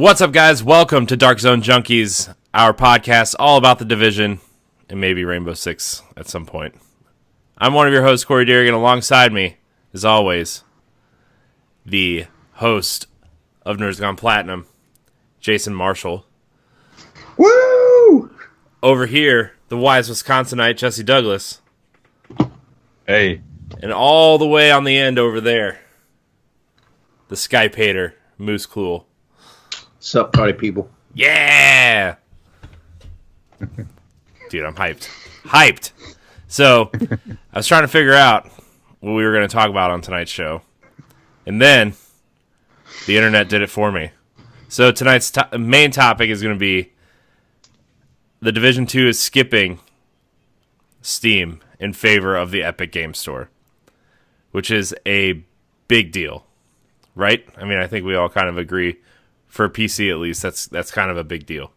What's up, guys? Welcome to Dark Zone Junkies, our podcast all about the Division and maybe Rainbow Six at some point. I'm one of your hosts, Corey Deering, and alongside me, as always, the host of Nerds Gone Platinum, Jason Marshall. Woo! Over here, the wise Wisconsinite, Jesse Douglas. Hey. And all the way on the end over there, the Skype hater, Moose Cluel. Sup, party people? Yeah! Dude, I'm hyped. Hyped! So, I was trying to figure out what we were going to talk about on tonight's show. And then, the internet did it for me. So, tonight's main topic is going to be the Division 2 is skipping Steam in favor of the Epic Game Store, which is a big deal, right? I mean, I think we all kind of agree. For PC, at least, that's kind of a big deal.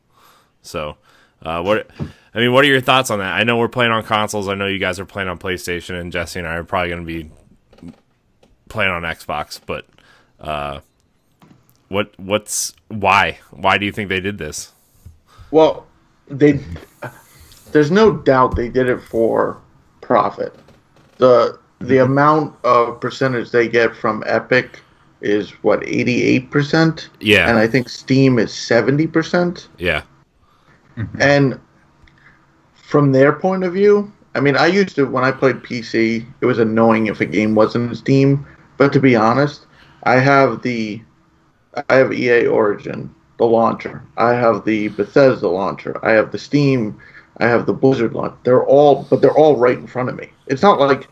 So, what are your thoughts on that? I know we're playing on consoles. I know you guys are playing on PlayStation, and Jesse and I are probably going to be playing on Xbox. But why? Why do you think they did this? Well, there's no doubt they did it for profit. The amount of percentage they get from Epic is 88%? Yeah. And I think Steam is 70%. Yeah. And from their point of view, I mean, I used to, when I played PC, it was annoying if a game wasn't in Steam. But to be honest, I have EA Origin, the launcher. I have the Bethesda launcher. I have the Steam. I have the Blizzard launcher. They're all right in front of me. It's not like,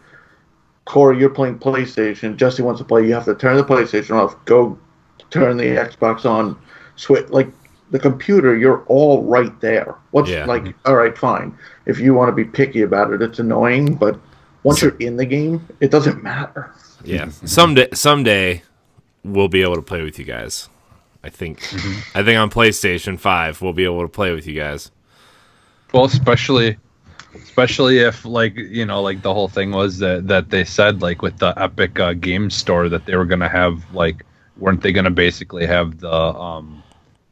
Corey, you're playing PlayStation. Jesse wants to play. You have to turn the PlayStation off. Go turn the Xbox on. Switch. Like the computer, you're all right there. All right, fine. If you want to be picky about it, it's annoying. But once you're in the game, it doesn't matter. Yeah. Someday, we'll be able to play with you guys. I think on PlayStation 5, we'll be able to play with you guys. Well, especially if, the whole thing was that they said, with the Epic Game Store, that they were going to have, weren't they going to basically have the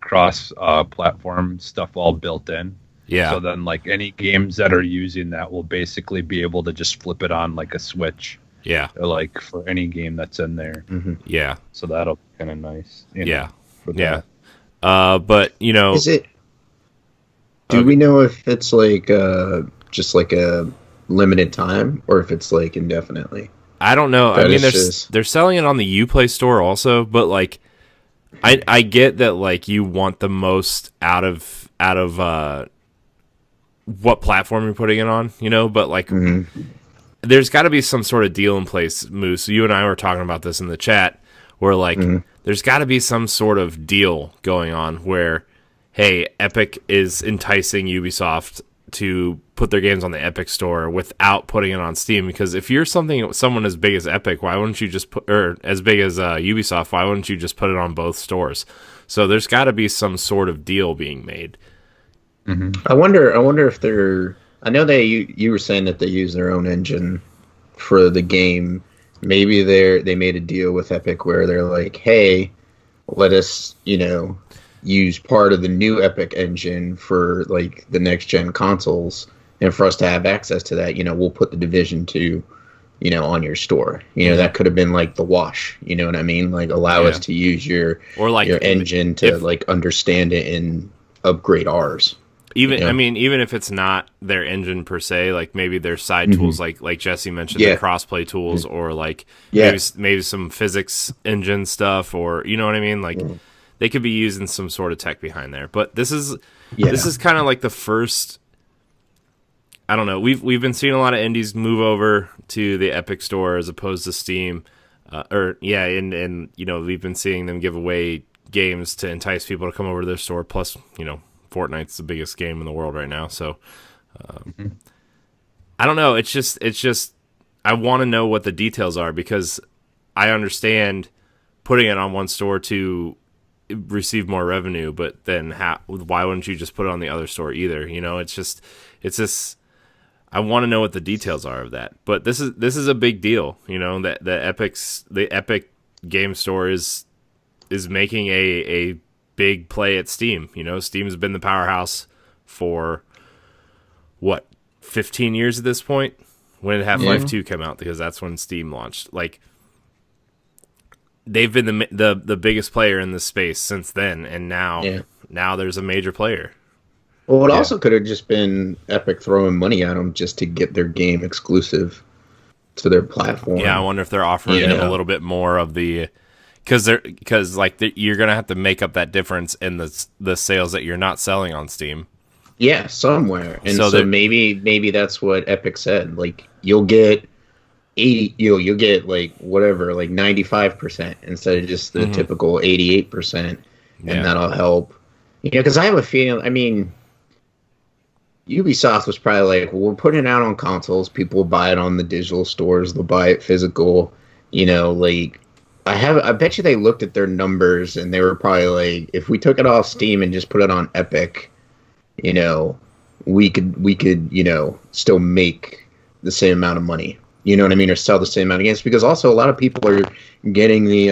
cross-platform stuff all built in? Yeah. So then, any games that are using that will basically be able to just flip it on like a Switch. Yeah. For any game that's in there. Mm-hmm. Yeah. So that'll be kind of nice. Yeah. But, Is it... Do we know if it's just a limited time, or if it's indefinitely? I don't know. I mean, they're selling it on the Uplay store also, but I get that you want the most out of what platform you're putting it on, but there's got to be some sort of deal in place, Moose. You and I were talking about this in the chat, where there's got to be some sort of deal going on where, hey, Epic is enticing Ubisoft to put their games on the Epic Store without putting it on Steam. Because if you're someone as big as Epic, why wouldn't you just or as big as Ubisoft, why wouldn't you just put it on both stores? So there's got to be some sort of deal being made. Mm-hmm. I wonder if they're. I know you were saying that they use their own engine for the game. Maybe they made a deal with Epic where they're like, hey, let us, use part of the new Epic engine for the next gen consoles, and for us to have access to that, we'll put the Division 2, on your store. That could have been the wash. You know what I mean? Allow us to use your engine to understand it and upgrade ours. Even even if it's not their engine per se, maybe their side tools, like Jesse mentioned, the crossplay tools, or maybe some physics engine stuff, or you know what I mean, They could be using some sort of tech behind there, but this is kind of the first. I don't know. We've been seeing a lot of indies move over to the Epic Store as opposed to Steam, and we've been seeing them give away games to entice people to come over to their store. Plus, Fortnite's the biggest game in the world right now, so I don't know. It's just I want to know what the details are, because I understand putting it on one store to receive more revenue, but then why wouldn't you just put it on the other store either? It's just I want to know what the details are of that. But this is a big deal, that the Epic Game Store is making a big play at Steam. You know, Steam's been the powerhouse for, 15 years at this point? When did Half-Life 2 come out? Because that's when Steam launched. Like, they've been the biggest player in this space since then, and now there's a major player. Well, it also could have just been Epic throwing money at them just to get their game exclusive to their platform. Yeah, I wonder if they're offering them a little bit more of the, because you're gonna have to make up that difference in the sales that you're not selling on Steam. Yeah, somewhere, and so maybe that's what Epic said. Like, you'll get 80, you'll get like 95% instead of just the typical 88%, and that'll help. You know, because I have a feeling. I mean, Ubisoft was probably like, well, we're putting it out on consoles. People will buy it on the digital stores. They'll buy it physical. You know, like, I bet you they looked at their numbers and they were probably like, if we took it off Steam and just put it on Epic, you know, we could, you know, still make the same amount of money. You know what I mean? Or sell the same amount of games. Because also a lot of people are getting the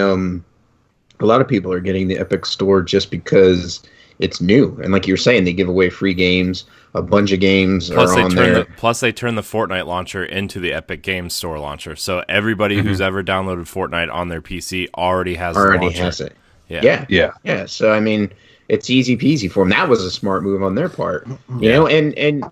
Epic store just because it's new. And like you were saying, they give away free games. A bunch of games are on there. Plus, they turn the Fortnite launcher into the Epic Games Store launcher. So everybody who's ever downloaded Fortnite on their PC already has it. Yeah. So, I mean, it's easy peasy for them. That was a smart move on their part. You know, and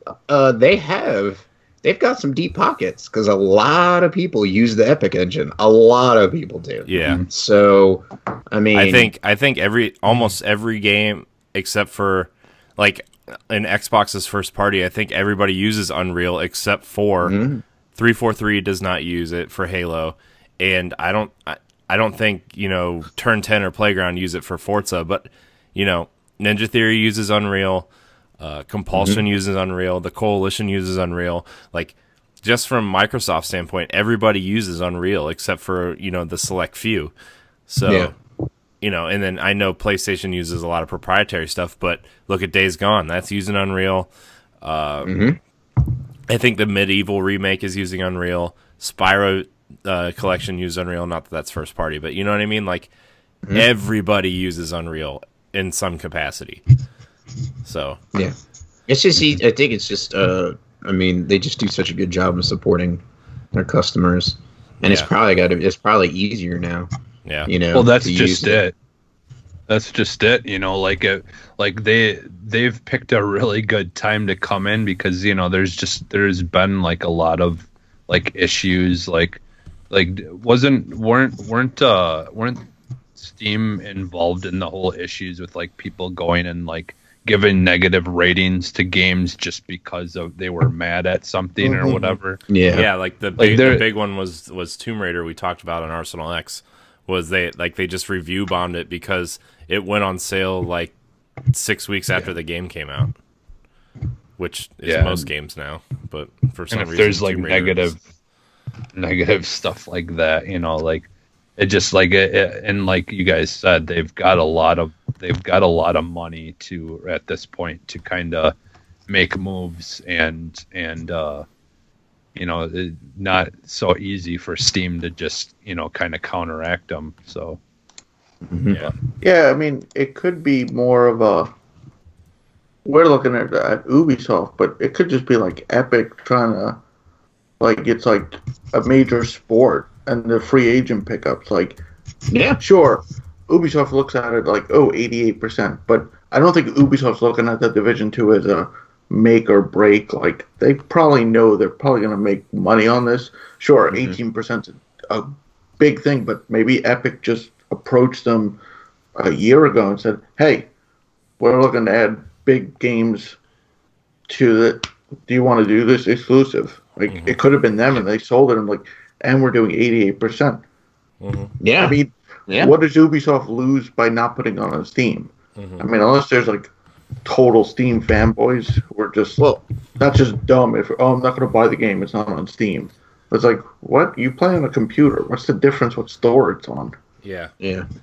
they've got some deep pockets because a lot of people use the Epic engine. A lot of people do. Yeah. So, I mean, I think almost every game except for like in Xbox's first party, I think everybody uses Unreal except for 343 does not use it for Halo, and I don't think, you know, Turn 10 or Playground use it for Forza, but, you know, Ninja Theory uses Unreal, Compulsion uses Unreal, the Coalition uses Unreal. Like, just from Microsoft's standpoint, everybody uses Unreal except for, you know, the select few. So, you know, and then I know PlayStation uses a lot of proprietary stuff, but look at Days Gone. That's using Unreal. I think the Medieval remake is using Unreal. Spyro Collection uses Unreal. Not that that's first party, but you know what I mean? Like, everybody uses Unreal in some capacity. So, yeah. It's just, I think it's just, I mean, they just do such a good job of supporting their customers. And it's probably easier now. Yeah. You know, well, that's just it. That's just it. You know, like they've picked a really good time to come in because, you know, there's been like a lot of like issues like weren't Steam involved in the whole issues with like people going and like giving negative ratings to games just because they were mad at something or whatever. Yeah. Like the big one was Tomb Raider we talked about on Arsenal X. Was they just review bombed it because it went on sale like 6 weeks after the game came out, which is most games now. But for some reason, there's like negative stuff like that, you know, like it just like and like you guys said, they've got a lot of money to at this point to kind of make moves and you know, not so easy for Steam to just, you know, kind of counteract them. So, yeah. I mean, it could be more of a. We're looking at Ubisoft, but it could just be like Epic trying to, like, it's like a major sport and the free agent pickups. Like, sure, Ubisoft looks at it like, 88%, but I don't think Ubisoft's looking at the Division 2 as a make or break. Like, they probably know they're probably going to make money on this. Sure, 18% is a big thing, but maybe Epic just approached them a year ago and said, hey, we're looking to add big games to the, do you want to do this exclusive? Like, it could have been them, and they sold it, and like, and we're doing 88%. Yeah. I mean, what does Ubisoft lose by not putting it on Steam? I mean, unless there's like total Steam fanboys, we're just, that's just dumb. If I'm not going to buy the game, it's not on Steam. It's like, what? You play on a computer. What's the difference what store it's on? Yeah.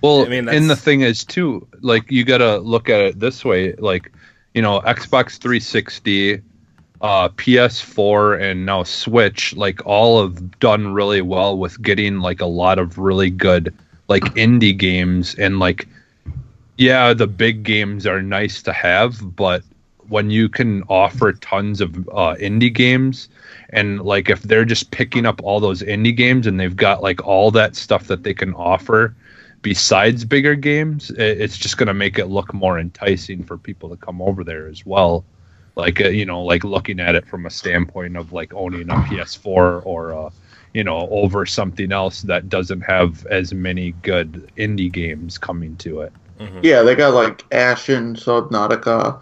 Well, I mean, and the thing is too, like, you got to look at it this way, like, you know, Xbox 360, PS4, and now Switch, like, all have done really well with getting like a lot of really good like indie games, and like Yeah, the big games are nice to have, but when you can offer tons of indie games, and like if they're just picking up all those indie games and they've got like all that stuff that they can offer besides bigger games, it's just going to make it look more enticing for people to come over there as well. Like like looking at it from a standpoint of like owning a PS4 or over something else that doesn't have as many good indie games coming to it. Mm-hmm. Yeah, they got like Ashen, Subnautica,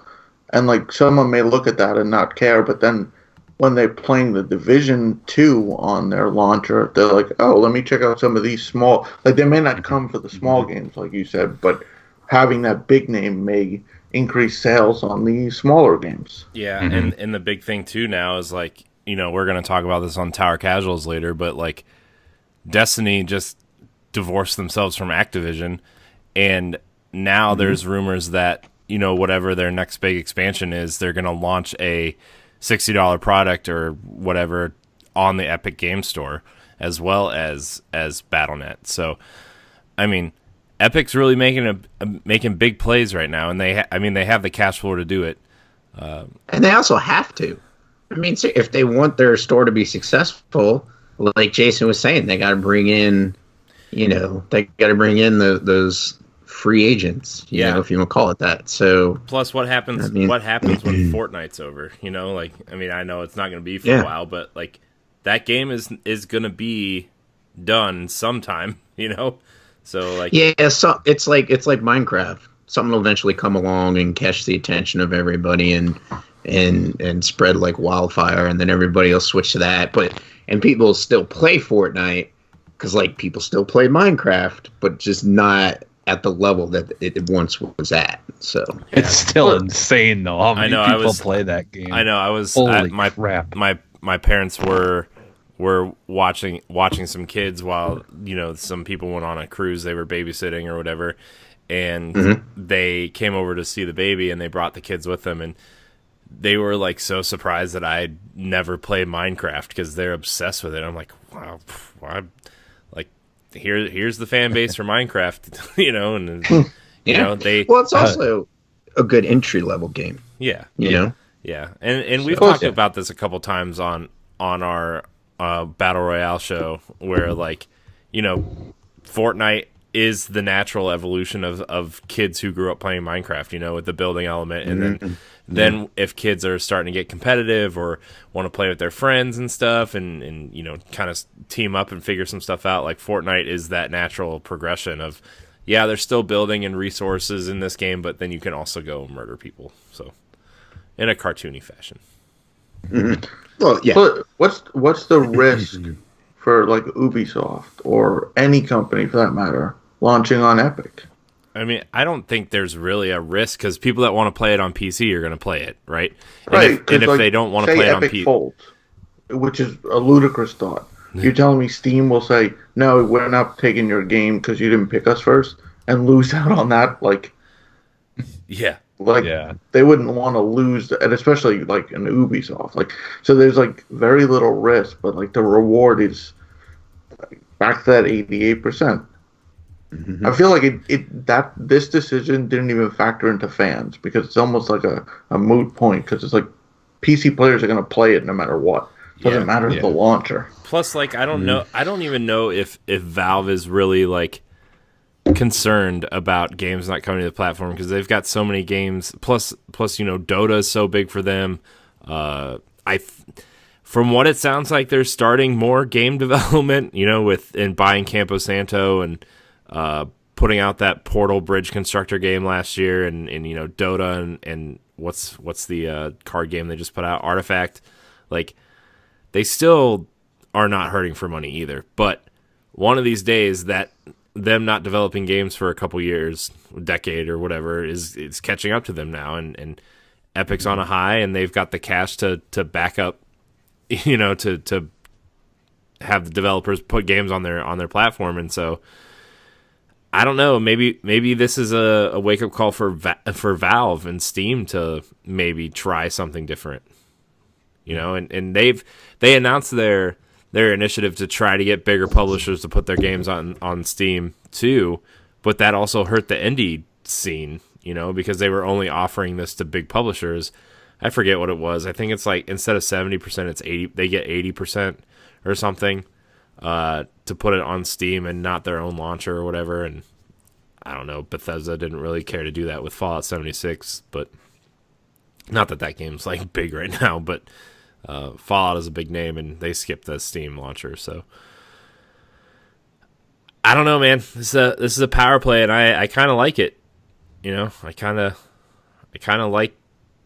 and like someone may look at that and not care, but then when they're playing the Division 2 on their launcher, they're like, oh, let me check out some of these small... Like, they may not come for the small games, like you said, but having that big name may increase sales on the smaller games. Yeah, and the big thing, too, now is, like, we're going to talk about this on Tower Casuals later, but, like, Destiny just divorced themselves from Activision, and now there's rumors that, whatever their next big expansion is, they're going to launch a $60 product or whatever on the Epic Game Store, as well as Battle.net. So, I mean, Epic's really making big plays right now, and they have the cash flow to do it. And they also have to. I mean, if they want their store to be successful, like Jason was saying, they got to bring in, those free agents, you know, if you want to call it that. So plus, what happens? What happens when Fortnite's over? I know it's not going to be for a while, but like that game is going to be done sometime. So like so it's like Minecraft. Something will eventually come along and catch the attention of everybody and spread like wildfire, and then everybody will switch to that. And people will still play Fortnite because like people still play Minecraft, but just not at the level that it once was at. So it's still insane though. How many people play that game? I know. I was crap. My parents were watching some kids while some people went on a cruise. They were babysitting or whatever, and they came over to see the baby, and they brought the kids with them, and they were like so surprised that I'd never played Minecraft because they're obsessed with it. I'm like, wow, here's the fan base for Minecraft, it's also a good entry level game. Yeah. Yeah. And we've talked about this a couple times on our Battle Royale show where like, Fortnite is the natural evolution of kids who grew up playing Minecraft, with the building element. And then if kids are starting to get competitive or want to play with their friends and stuff and kind of team up and figure some stuff out, like Fortnite is that natural progression of, they're still building and resources in this game, but then you can also go murder people. So in a cartoony fashion. Well, yeah. But what's the risk for like Ubisoft or any company for that matter launching on Epic? I mean, I don't think there's really a risk because people that want to play it on PC are going to play it, right? Right. And if they don't want to play it on PC, Fold, which is a ludicrous thought. You're telling me Steam will say, "No, we're not taking your game because you didn't pick us first," and lose out on that? Like, they wouldn't want to lose, and especially like an Ubisoft. Like, so there's like very little risk, but like the reward is back to that 88%. I feel like this decision didn't even factor into fans because it's almost like a moot point because it's like PC players are going to play it no matter what. Doesn't matter the launcher. Plus, like, I don't know. I don't even know if Valve is really like concerned about games not coming to the platform because they've got so many games. Plus, Dota is so big for them. From what it sounds like, they're starting more game development. And buying Campo Santo and putting out that Portal Bridge Constructor game last year, and Dota and what's the card game they just put out, Artifact. Like, they still are not hurting for money either. But one of these days, that them not developing games for a couple years, a decade or whatever, is catching up to them now, and Epic's on a high, and they've got the cash to back up, to have the developers put games on their platform, and so. I don't know. Maybe this is a wake up call for Valve and Steam to maybe try something different. And they announced their initiative to try to get bigger publishers to put their games on Steam too, but that also hurt the indie scene, because they were only offering this to big publishers. I forget what it was. I think it's like instead of 70%, it's 80. They get 80% or something to put it on Steam and not their own launcher or whatever. And I don't know. Bethesda didn't really care to do that with Fallout 76, but not that game's like big right now. But Fallout is a big name, and they skipped the Steam launcher. So I don't know, man. This is a power play, and I kind of like it. I kind of like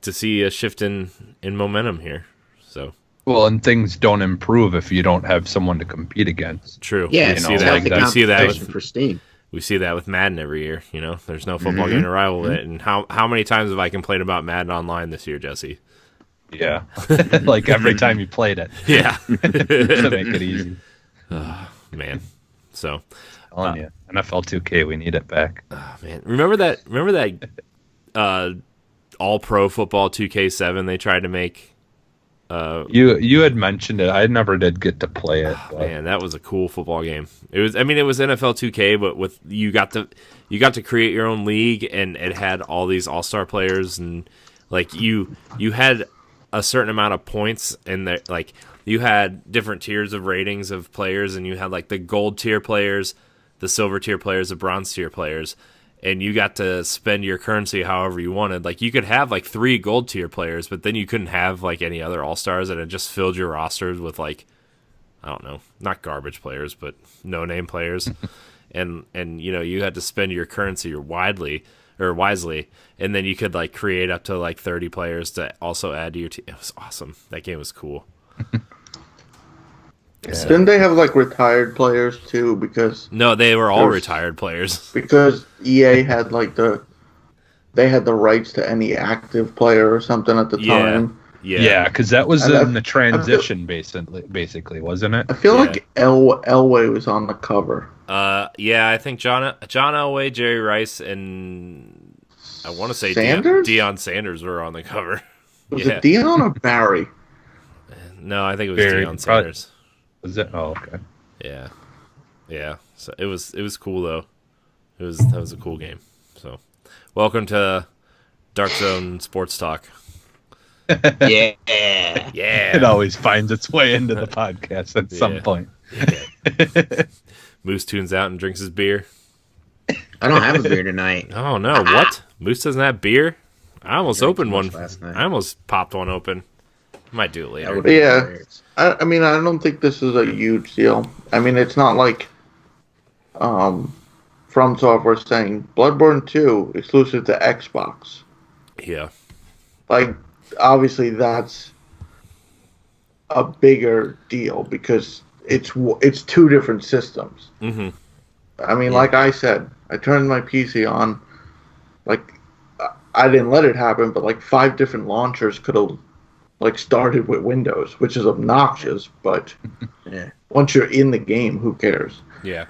to see a shift in momentum here. So well, and things don't improve if you don't have someone to compete against. True. Yeah, we see that for Steam. We see that with Madden every year. There's no football game to rival with it. And how many times have I complained about Madden Online this year, Jesse? Yeah, like every time you played it. Yeah, to make it easy. Man. So, telling you, NFL 2K, we need it back. Oh, man, remember that All Pro Football 2K7 they tried to make. You had mentioned it. I never did get to play it. Man, that was a cool football game. It was NFL 2K, but with you got to create your own league, and it had all these all-star players, and like you had a certain amount of points, and like you had different tiers of ratings of players, and you had like the gold tier players, the silver tier players, the bronze tier players. And you got to spend your currency however you wanted. Like, you could have, like, 3 gold tier players, but then you couldn't have, like, any other all-stars, and it just filled your rosters with, like, I don't know, not garbage players, but no-name players. and you had to spend your currency wisely, and then you could, like, create up to, like, 30 players to also add to your team. It was awesome. That game was cool. Yeah. Didn't they have like retired players too? Because no, they were all retired players. Because EA had they had the rights to any active player or something at the time. Yeah, because that was in the transition, basically, wasn't it? I feel like Elway was on the cover. Yeah, I think John Elway, Jerry Rice, and I want to say Deion Sanders were on the cover. Was it Deion or Barry? No, I think it was Deion Sanders. Was it? Oh, okay. Yeah. So it was cool though. That was a cool game. So, welcome to Dark Zone Sports Talk. Yeah. It always finds its way into the podcast at some point. Yeah. Moose tunes out and drinks his beer. I don't have a beer tonight. Oh no! What? Moose doesn't have beer? I almost opened one last night. I almost popped one open. Might do it later. Yeah. I mean, I don't think this is a huge deal. I mean, it's not like From Software saying Bloodborne 2 exclusive to Xbox. Yeah. Like, obviously that's a bigger deal because it's 2 different systems. Mm-hmm. I mean, like I said, I turned my PC on. Like, I didn't let it happen, but like 5 different launchers could have started with Windows, which is obnoxious, but once you're in the game, who cares? Yeah.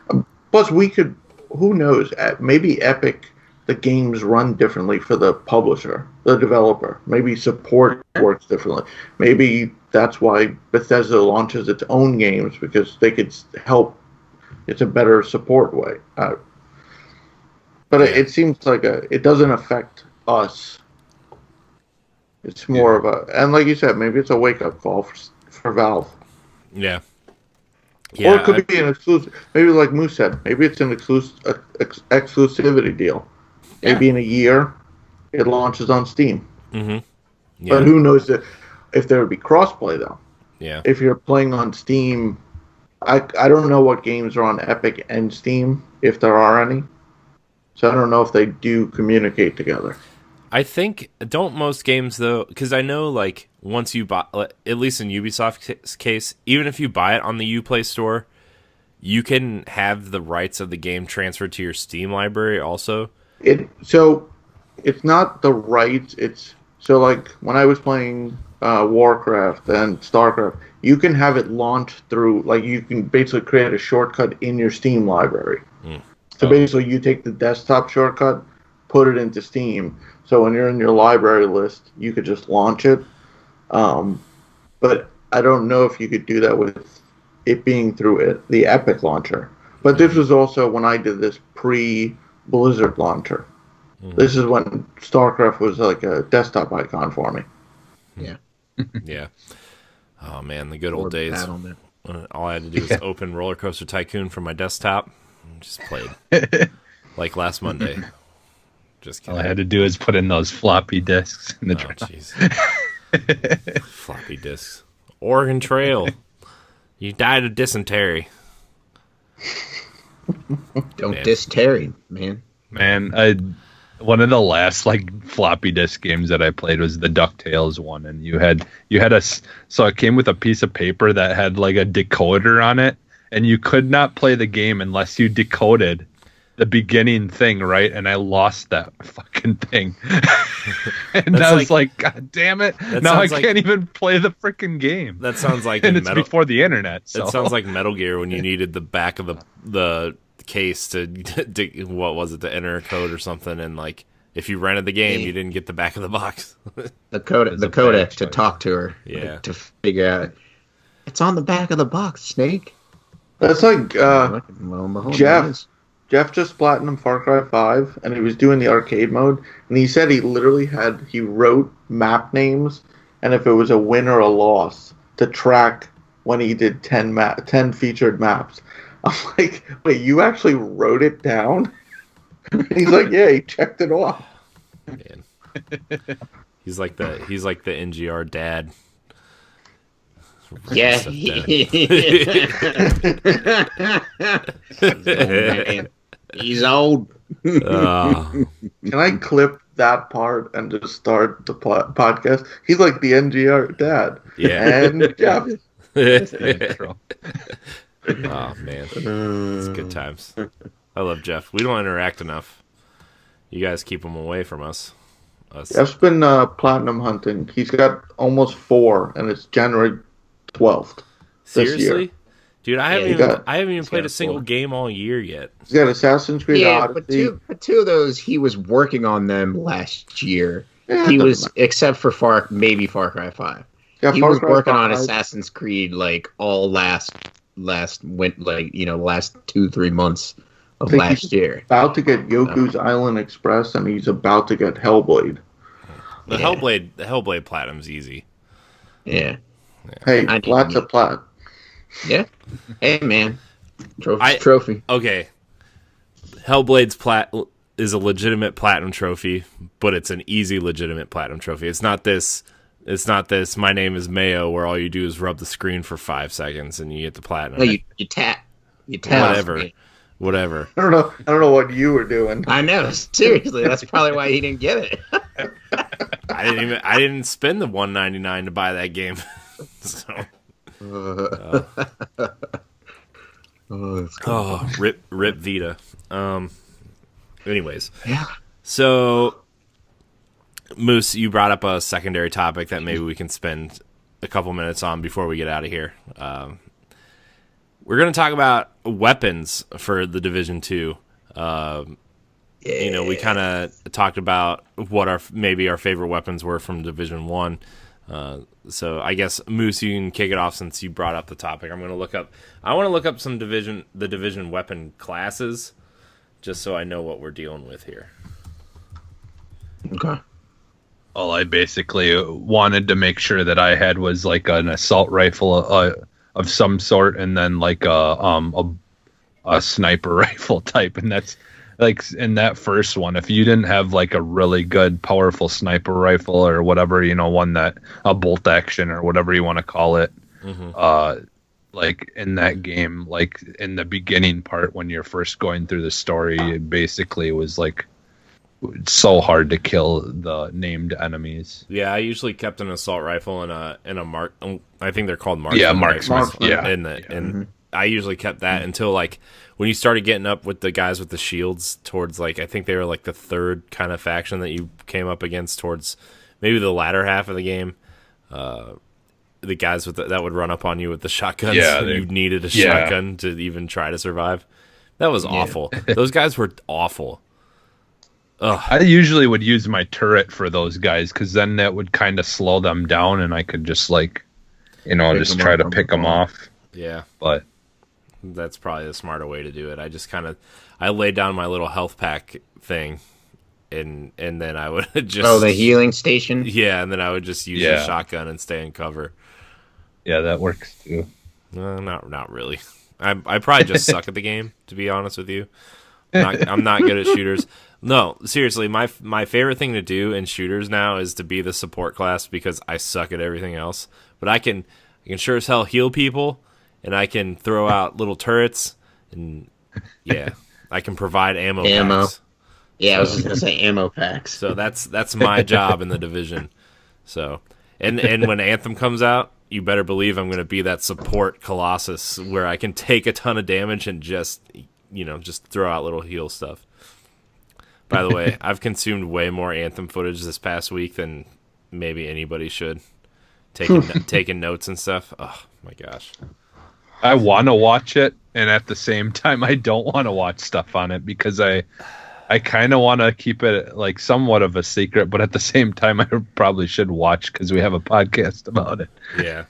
Plus, who knows, maybe Epic, the games run differently for the publisher, the developer. Maybe support works differently. Maybe that's why Bethesda launches its own games, because they could help. It's a better support way. But it seems like it doesn't affect us. It's more of and like you said, maybe it's a wake-up call for Valve. Yeah. Or it could be an exclusive. Maybe like Moose said, maybe it's an exclusivity deal. Yeah. Maybe in a year, it launches on Steam. Mm-hmm. Yeah. But who knows if there would be crossplay, though. Yeah. If you're playing on Steam, I don't know what games are on Epic and Steam, if there are any. So I don't know if they do communicate together. I think, don't most games, though, because I know, like, once you buy, at least in Ubisoft's case, even if you buy it on the Uplay store, you can have the rights of the game transferred to your Steam library also. So, it's not the rights, so, like, when I was playing Warcraft and StarCraft, you can have it launched through, like, you can basically create a shortcut in your Steam library. So, basically, you take the desktop shortcut, put it into Steam. So when you're in your library list, you could just launch it. But I don't know if you could do that with it being through the Epic launcher. But this was also when I did this pre-Blizzard launcher. This is when StarCraft was like a desktop icon for me. Yeah. Yeah. Oh man, the good old Or days. Battlenet. All I had to do was open Roller Coaster Tycoon from my desktop and just played. Like last Monday. Just kidding. All I had to do is put in those floppy disks in the drive. Jeez. Floppy disks. Oregon Trail. You died of dysentery. Don't diss Terry, man. Man, one of the last like floppy disk games that I played was the DuckTales one, and you had so it came with a piece of paper that had like a decoder on it, and you could not play the game unless you decoded the beginning thing, right? And I lost that fucking thing. And I was like, God damn it. Now I can't even play the freaking game. That sounds like and it's before the internet. So. It sounds like Metal Gear when you needed the back of the case to what was it, to enter a code or something, and like if you rented the game, you didn't get the back of the box. the codec to talk to her. Yeah. Like, to figure out it's on the back of the box, Snake. That's like Jeff. Jeff just platinum Far Cry 5, and he was doing the arcade mode, and he said he literally he wrote map names, and if it was a win or a loss, to track when he did 10 featured maps. I'm like, wait, you actually wrote it down? He's like, yeah, he checked it off. Man. He's like the NGR dad. Yeah. He's old. Can I clip that part and just start the podcast? He's like the NGR dad. Yeah. And Jeff. Oh man, it's good times. I love Jeff. We don't interact enough. You guys keep him away from us. Jeff's been platinum hunting. He's got almost 4, and it's January 12th. Seriously, dude, I haven't even played a single game all year yet. He's got Assassin's Creed Odyssey. But two of those he was working on them last year. Yeah, he was, except for Far Cry 5. Yeah, he was working on Assassin's Creed like all last 2-3 months of last year. About to get Yoku's Island Express, and he's about to get Hellblade. The Hellblade Platinum's easy. Yeah. Hey, lots of plat. Yeah. Hey, man. Trophy. Okay. Hellblade's plat is a legitimate platinum trophy, but it's an easy legitimate platinum trophy. It's not this. My name is Mayo, where all you do is rub the screen for 5 seconds and you get the platinum. No, you tap. You tap. Whatever. I don't know what you were doing. I know. Seriously, that's probably why he didn't get it. I didn't spend the $1.99 to buy that game. So. Rip Vita. Anyways. Yeah. So, Moose, you brought up a secondary topic that maybe we can spend a couple minutes on before we get out of here. We're going to talk about weapons for the Division 2. We kind of talked about what our favorite weapons were from Division 1. So I guess, Moose, you can kick it off since you brought up the topic. I want to look up some the Division weapon classes, just so I know what we're dealing with here. Okay. All I basically wanted to make sure that I had was like an assault rifle of some sort, and then like a sniper rifle type, and that's like in that first one. If you didn't have like a really good, powerful sniper rifle or whatever, one that a bolt action or whatever you want to call it, like in that game, like in the beginning part when you're first going through the story, it basically was like so hard to kill the named enemies. Yeah, I usually kept an assault rifle and a mark. I think they're called marksman. Yeah, marksman. Yeah, and I usually kept that until like when you started getting up with the guys with the shields towards like I think they were like the third kind of faction that you came up against towards maybe the latter half of the game. The guys with that would run up on you with the shotguns. Yeah, you needed a shotgun to even try to survive. That was awful. Those guys were awful. Ugh. I usually would use my turret for those guys because then that would kind of slow them down, and I could just like, just try to pick them off. Yeah, but that's probably the smarter way to do it. I just I laid down my little health pack thing, and then I would just the healing station. Yeah, and then I would just use a shotgun and stay in cover. Yeah, that works too. Not really. I probably just suck at the game, to be honest with you. I'm not good at shooters. No, seriously, my favorite thing to do in shooters now is to be the support class because I suck at everything else. But I can sure as hell heal people, and I can throw out little turrets, and I can provide ammo packs. Yeah, I was just gonna say ammo packs. So that's my job in the Division. So and when Anthem comes out, you better believe I'm going to be that support Colossus where I can take a ton of damage and just throw out little heal stuff. By the way, I've consumed way more Anthem footage this past week than maybe anybody should. Taking notes and stuff. Oh my gosh. I want to watch it, and at the same time, I don't want to watch stuff on it because I kind of want to keep it like somewhat of a secret, but at the same time, I probably should watch because we have a podcast about it. Yeah.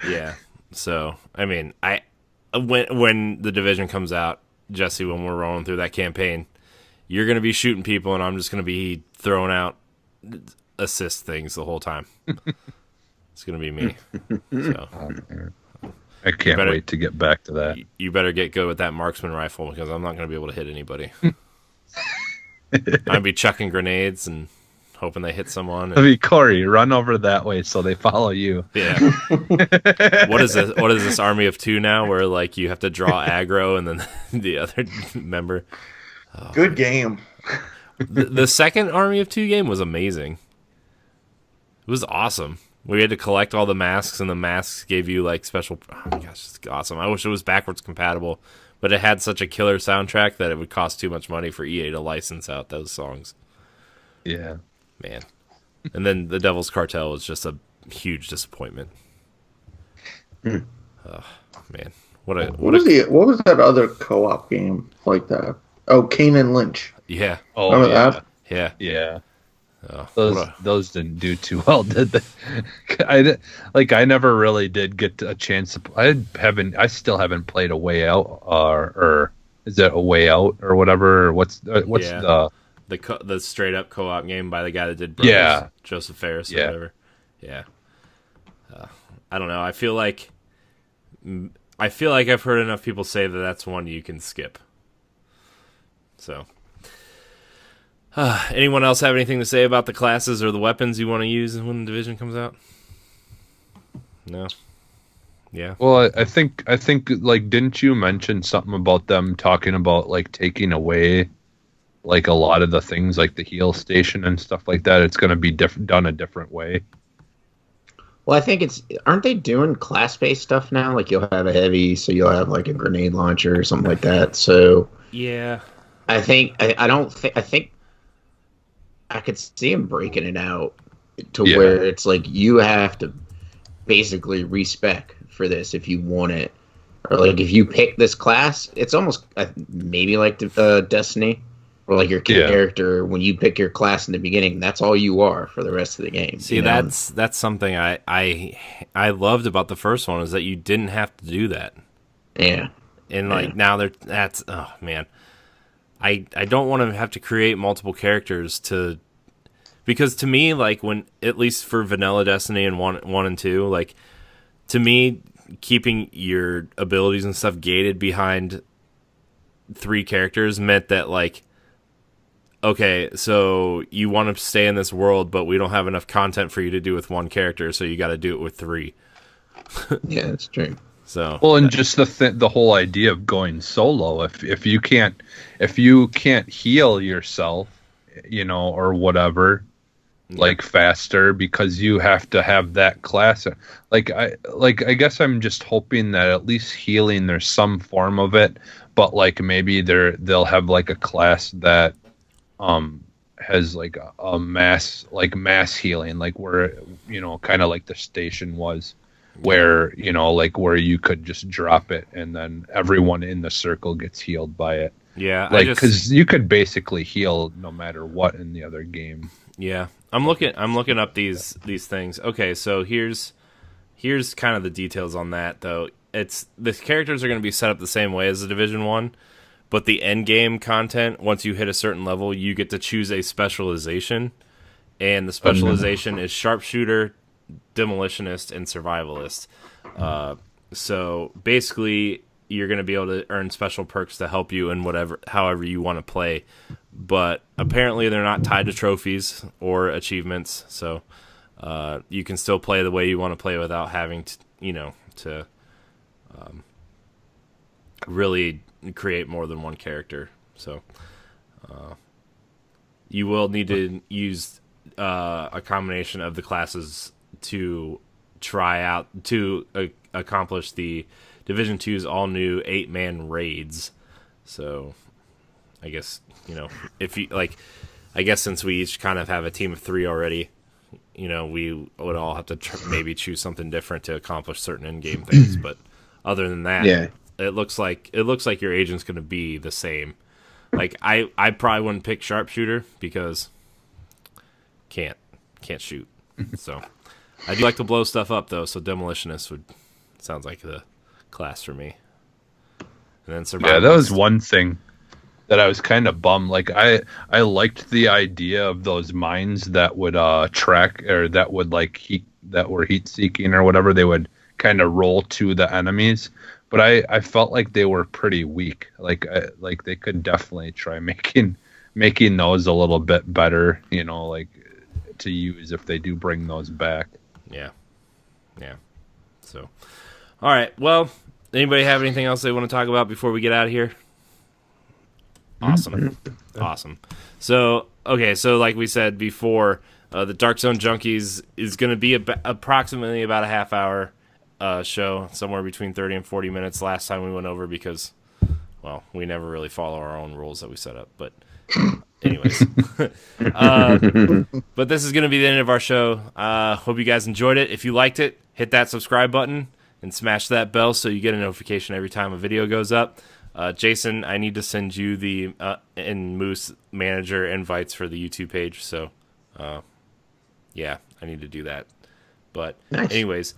Yeah. So, I mean, when the Division comes out, Jesse, when we're rolling through that campaign, you're going to be shooting people, and I'm just going to be throwing out assist things the whole time. It's going to be me. So. I can't wait to get back to that. You better get good with that marksman rifle because I'm not going to be able to hit anybody. I'd be chucking grenades and hoping they hit someone. I mean, Corey, run over that way so they follow you. Yeah. What is this army of two now where like you have to draw aggro and then the other member? Oh, good game. The second army of two game was amazing. It was awesome. We had to collect all the masks, and the masks gave you like special. Oh my gosh, it's awesome! I wish it was backwards compatible, but it had such a killer soundtrack that it would cost too much money for EA to license out those songs. Yeah, man. And then the Devil's Cartel was just a huge disappointment. Oh man, what was that other co-op game like that? Oh, Kane and Lynch. Yeah. Oh, remember that? Yeah. Yeah. Oh, those didn't do too well, did they? I never really did get a chance. I still haven't played A Way Out, or is it A Way Out or whatever? What's the straight up co-op game by the guy that did Brothers, Joseph Ferris or whatever. Yeah. I don't know. I feel like I've heard enough people say that that's one you can skip. So. Anyone else have anything to say about the classes or the weapons you want to use when the Division comes out? No. Yeah. Well, I think like, didn't you mention something about them talking about like taking away like a lot of the things like the heal station and stuff like that? It's going to be done a different way. Well, I think aren't they doing class-based stuff now? Like you'll have a heavy, so you'll have like a grenade launcher or something like that. So yeah, I think I could see him breaking it out to where it's like you have to basically respec for this if you want it, or like if you pick this class, it's almost maybe like Destiny, or like your character when you pick your class in the beginning, that's all you are for the rest of the game. See, that's something I loved about the first one is that you didn't have to do that. Yeah, and like now that's oh man. I don't want to have to create multiple characters because to me, like when, at least for vanilla Destiny and 1 and 2, like to me, keeping your abilities and stuff gated behind 3 characters meant that like, okay, so you want to stay in this world, but we don't have enough content for you to do with 1 character, so you got to do it with 3. Yeah, that's true. So well, and just the whole idea of going solo, if you can't heal yourself, or whatever, like faster because you have to have that class. I guess I'm just hoping that at least healing there's some form of it, but like maybe they'll have like a class that has like a mass healing, like where kind of like the station was. Where like where you could just drop it and then everyone in the circle gets healed by it. Yeah, like because you could basically heal no matter what in the other game. Yeah, I'm looking up these things. Okay, so here's kind of the details on that though. It's the characters are going to be set up the same way as the Division 1, But the end game content, once you hit a certain level, you get to choose a specialization, and the specialization is sharpshooter, demolitionist, and survivalist. So basically, you're going to be able to earn special perks to help you in however you want to play. But apparently, they're not tied to trophies or achievements, so you can still play the way you want to play without having to really create more than one character. So you will need to use a combination of the classes to try out to accomplish the Division 2's all new 8-man raids. So I guess if you I guess since we each kind of have a team of 3 already, we would all have to maybe choose something different to accomplish certain in-game things. But other than that, it looks like your agent's going to be the same. Like I probably wouldn't pick sharpshooter because can't shoot. So I do like to blow stuff up though. So demolitionist sounds like the class for me. And then survivalist. Yeah, that was one thing that I was kind of bummed. Like I liked the idea of those mines that would track, or that would that were heat seeking or whatever. They would kind of roll to the enemies, but I felt like they were pretty weak. Like they could definitely try making those a little bit better, to use if they do bring those back. Yeah. So, all right. Well, anybody have anything else they want to talk about before we get out of here? Awesome. So like we said before, the Dark Zone Junkies is going to be approximately about a half hour show, somewhere between 30 and 40 minutes last time we went over because, well, we never really follow our own rules that we set up. But anyways, but this is going to be the end of our show. Hope you guys enjoyed it. If you liked it, hit that subscribe button and smash that bell so you get a notification every time a video goes up. Jason, I need to send you the and Moose manager invites for the YouTube page. So, yeah, I need to do that. But anyways,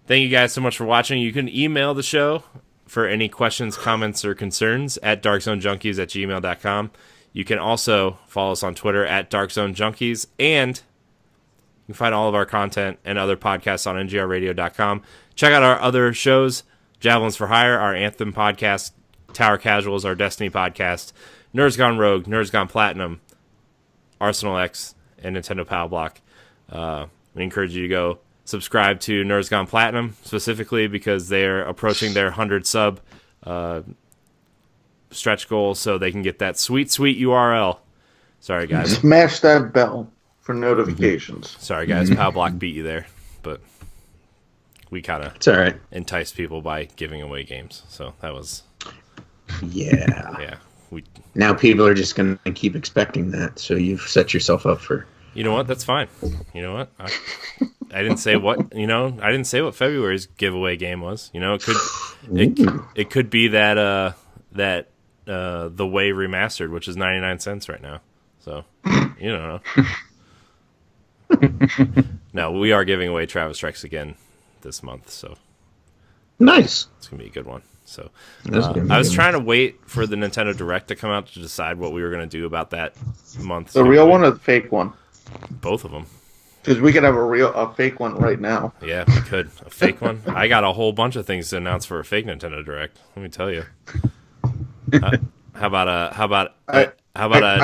thank you guys so much for watching. You can email the show for any questions, comments, or concerns at darkzonejunkies@gmail.com. You can also follow us on Twitter at darkzonejunkies, and you can find all of our content and other podcasts on ngrradio.com. Check out our other shows, Javelins for Hire, our Anthem podcast, Tower Casuals, our Destiny podcast, Nerds Gone Rogue, Nerds Gone Platinum, Arsenal X, and Nintendo Power Block. We encourage you to go subscribe to Nerds Gone Platinum, specifically because they're approaching their 100 sub stretch goal, so they can get that sweet URL. Sorry, guys. Smash that bell for notifications. Sorry, guys. Power Block beat you there, but we kind of enticed people by giving away games, so that was... Yeah. Yeah. Now people are just going to keep expecting that, so you've set yourself up for... You know what? That's fine. You know what? I didn't say what. I didn't say what February's giveaway game was. It could be that The Way Remastered, which is 99 cents right now. So you don't know. No, we are giving away Travis Strikes Again this month, so nice. It's gonna be a good one. So I was trying to wait for the Nintendo Direct to come out to decide what we were going to do about that month. The real one or the fake one? Both of them. Because we could have a fake one right now. Yeah, we could. A fake one? I got a whole bunch of things to announce for a fake Nintendo Direct. Let me tell you. I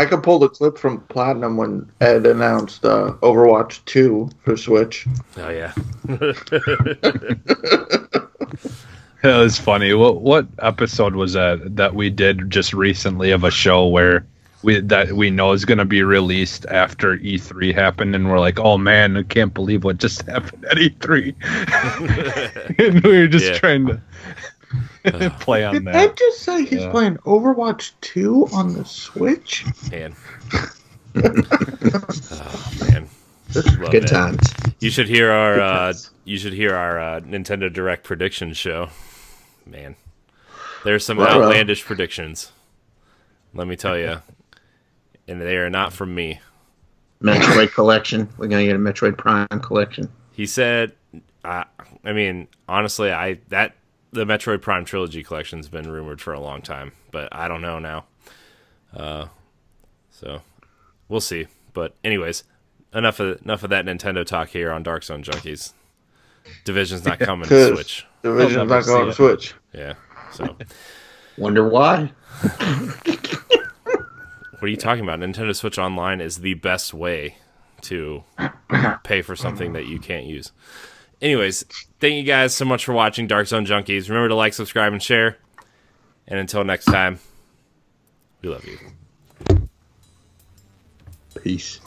could pull the clip from Platinum when Ed announced Overwatch 2 for Switch. Oh, yeah. That was funny. What episode was that we did just recently of a show where we know is going to be released after E3 happened, and we're like, oh man, I can't believe what just happened at E3. And we were just trying to play on that. Did Ed just say he's playing Overwatch 2 on the Switch? Man. Oh, man. Good times. You should hear our Nintendo Direct predictions show. Man, there's some outlandish predictions. Let me tell you, and they are not from me. Metroid collection. We're gonna get a Metroid Prime collection. He said, I mean, honestly, that the Metroid Prime Trilogy collection's been rumored for a long time, but I don't know now. So we'll see. But anyways, enough of that Nintendo talk here on Dark Zone Junkies. Division's not coming to Switch. Division's not going to Switch. Yeah. So wonder why. What are you talking about? Nintendo Switch Online is the best way to pay for something that you can't use. Anyways, thank you guys so much for watching Dark Zone Junkies. Remember to like, subscribe, and share. And until next time, we love you. Peace.